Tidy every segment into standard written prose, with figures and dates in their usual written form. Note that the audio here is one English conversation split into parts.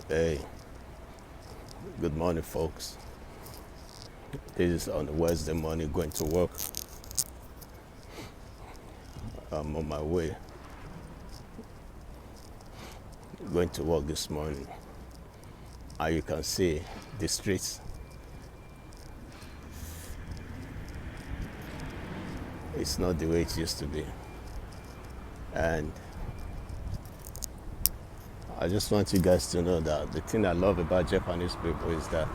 Hey, good morning, folks. This is on a Wednesday morning going to work. I'm on my way going to work this morning. And you can see the streets. It's not the way it used to be. And I just want you guys to know that the thing I love about Japanese people is that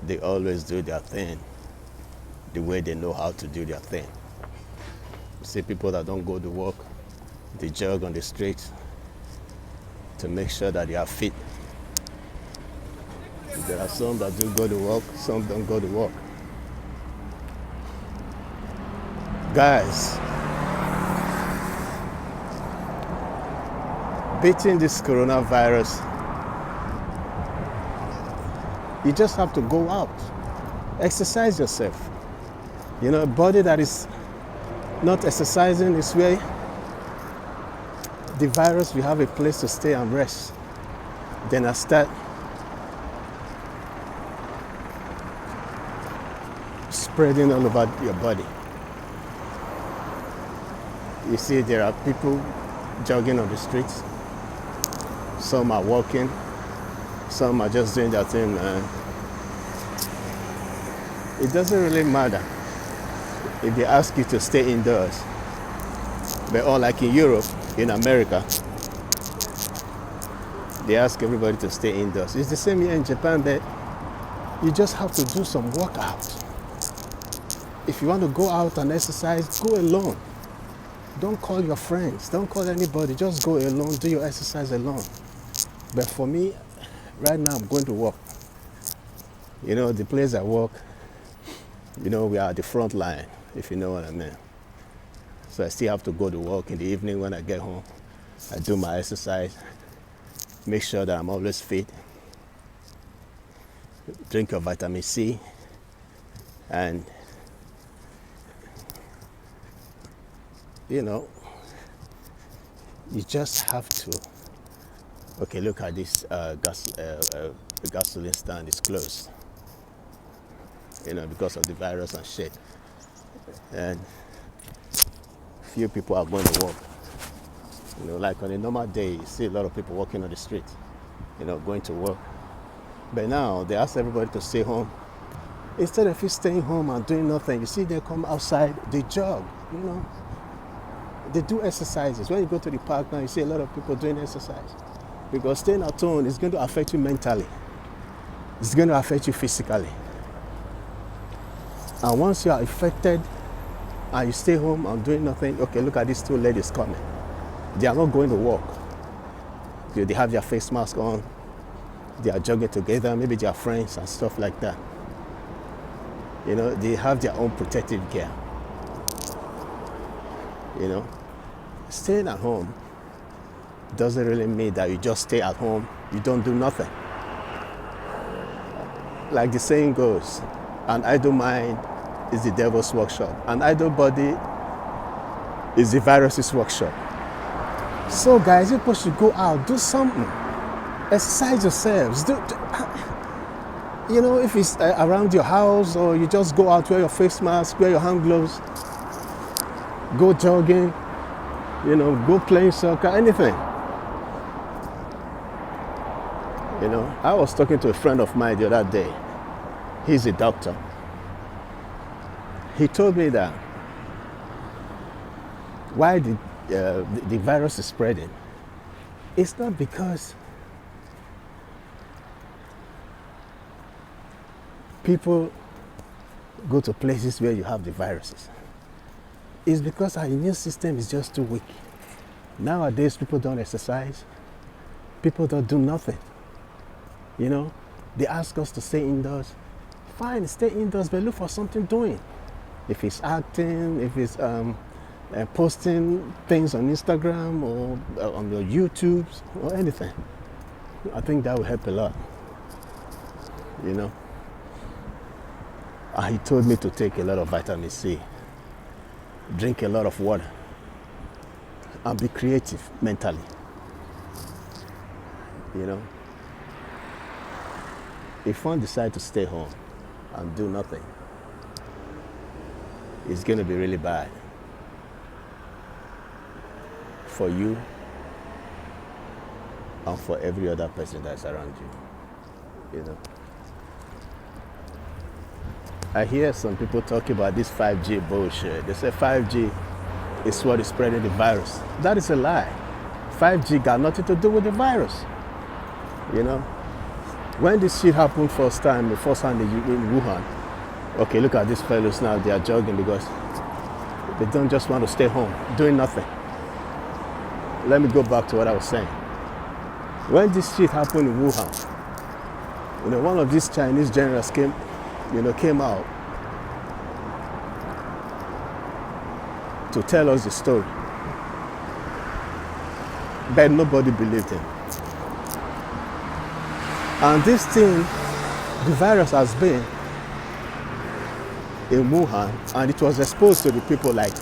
they always do their thing the way they know how to do their thing. You see people that don't go to work, they jog on the streets to make sure that they are fit. There are some that do go to work, some don't go to work. Guys, beating this coronavirus, you just have to go out, exercise yourself. You know, a body that is not exercising is where the virus will have a place to stay and rest. Then I start spreading all over your body. You see, there are people jogging on the streets. Some are walking. Some are just doing their thing, man. It doesn't really matter if they ask you to stay indoors. But unlike in Europe, in America, they ask everybody to stay indoors. It's the same here in Japan, but you just have to do some workout. If you want to go out and exercise, go alone. Don't call your friends. Don't call anybody. Just go alone. Do your exercise alone. But for me, right now, I'm going to work. You know, the place I work, you know, we are at the front line, if you know what I mean. So I still have to go to work in the evening when I get home. I do my exercise, make sure that I'm always fit, drink your vitamin C, and you know, you just have to. Okay, look at this the gasoline stand is closed. You know, because of the virus and shit. And few people are going to work. You know, like on a normal day, you see a lot of people walking on the street, you know, going to work. But now they ask everybody to stay home. Instead of you staying home and doing nothing, you see they come outside, they jog, you know. They do exercises. When you go to the park now, you see a lot of people doing exercise. Because staying at home is going to affect you mentally. It's going to affect you physically. And once you are affected and you stay home and doing nothing, okay, look at these two ladies coming. They are not going to work. They have their face mask on. They are jogging together. Maybe they are friends and stuff like that. You know, they have their own protective gear. You know, staying at home doesn't really mean that you just stay at home, you don't do nothing. Like the saying goes, an idle mind is the devil's workshop. An idle body is the virus's workshop. So guys, you should go out, do something. Exercise yourselves. You know, if it's around your house or you just go out, wear your face mask, wear your hand gloves, go jogging, you know, go playing soccer, anything. You know, I was talking to a friend of mine the other day. He's a doctor. He told me that why the virus is spreading, it's not because people go to places where you have the viruses. It's because our immune system is just too weak. Nowadays, people don't exercise. People don't do nothing. You know, they ask us to stay indoors. Fine, stay indoors, but look for something doing. If it's acting, if it's posting things on Instagram or on your YouTubes or anything, I think that will help a lot. You know, and he told me to take a lot of vitamin C, drink a lot of water, and be creative mentally. You know, if one decides to stay home and do nothing, it's going to be really bad for you and for every other person that's around you. You know, I hear some people talk about this 5G bullshit. They say 5G is what is spreading the virus. That is a lie. 5G got nothing to do with the virus. You know, when this shit happened the first time in Wuhan, okay, look at these fellows now, they are jogging because they don't just want to stay home, doing nothing. Let me go back to what I was saying. When this shit happened in Wuhan, you know, one of these Chinese generals came out to tell us the story. But nobody believed him. And this thing, the virus has been in Wuhan, and it was exposed to the people like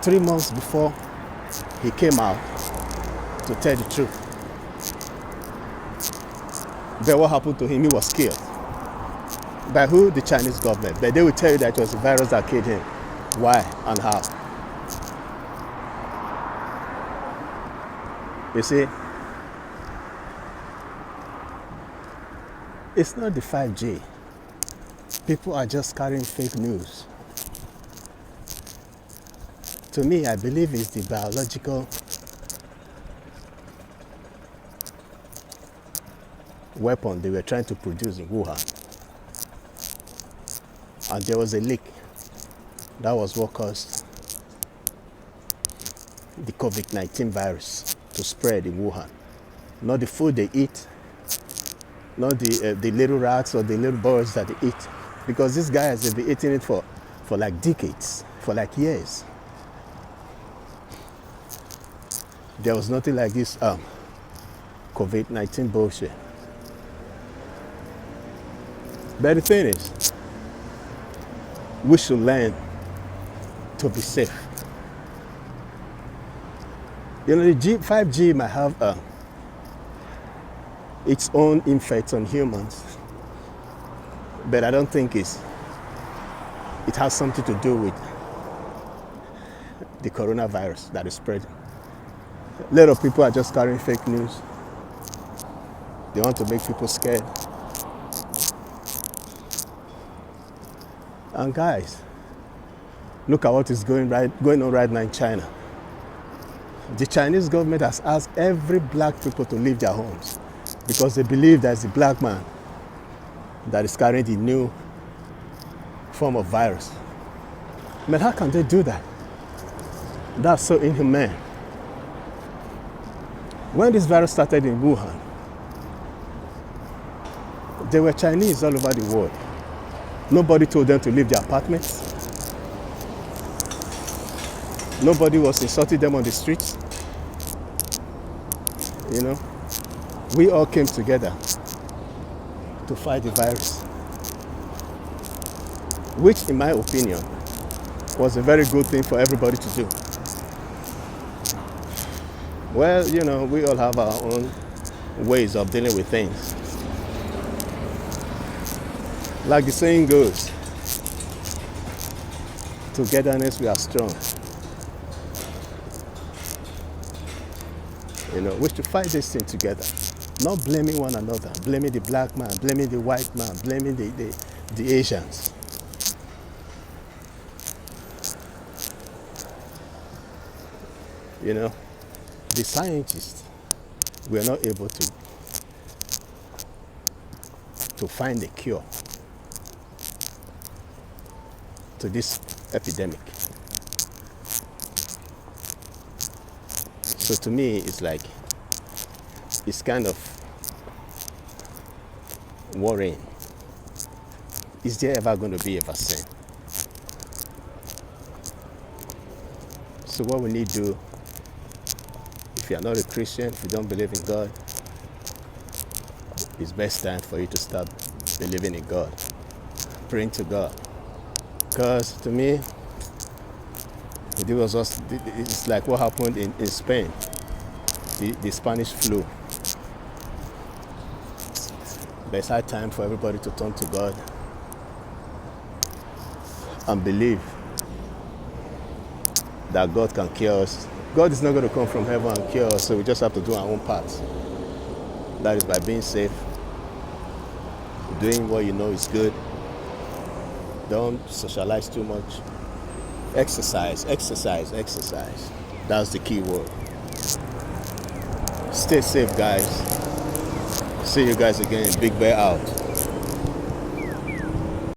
3 months before he came out to tell the truth. But what happened to him? He was killed. By who? The Chinese government. But they will tell you that it was the virus that killed him. Why and how? You see, it's not the 5G. People are just carrying fake news. To me, I believe it's the biological weapon they were trying to produce in Wuhan. And there was a leak. That was what caused the COVID-19 virus to spread in Wuhan. Not the food they eat, not the little rats or the little birds that they eat. Because these guys have been eating it for like decades, for like years. There was nothing like this COVID-19 bullshit. But the thing is, we should learn to be safe. You know, the 5G might have its own effects on humans, but I don't think it has something to do with the coronavirus that is spreading. A lot of people are just carrying fake news. They want to make people scared. And guys, look at what is going on right now in China. The Chinese government has asked every black people to leave their homes because they believe there's a black man that is carrying the new form of virus. But how can they do that? That's so inhumane. When this virus started in Wuhan, there were Chinese all over the world. Nobody told them to leave their apartments. Nobody was insulting them on the streets. You know, we all came together to fight the virus, which in my opinion was a very good thing for everybody to do. Well, you know, we all have our own ways of dealing with things. Like the saying goes, togetherness we are strong. You know, we should fight this thing together. Not blaming one another, blaming the black man, blaming the white man, blaming the Asians. You know, the scientists were not able to find a cure to this epidemic. So to me, it's like, it's kind of worrying. Is there ever going to be a vaccine? So what we need to do, if you are not a Christian, if you don't believe in God, it's best time for you to start believing in God, praying to God. Because to me, it's like what happened in Spain, the Spanish flu. But it's high time for everybody to turn to God and believe that God can cure us. God is not going to come from heaven and cure us, so we just have to do our own part. That is by being safe, doing what you know is good. Don't socialize too much. Exercise, exercise, exercise. That's the key word. Stay safe, guys. See you guys again. Big Bear out.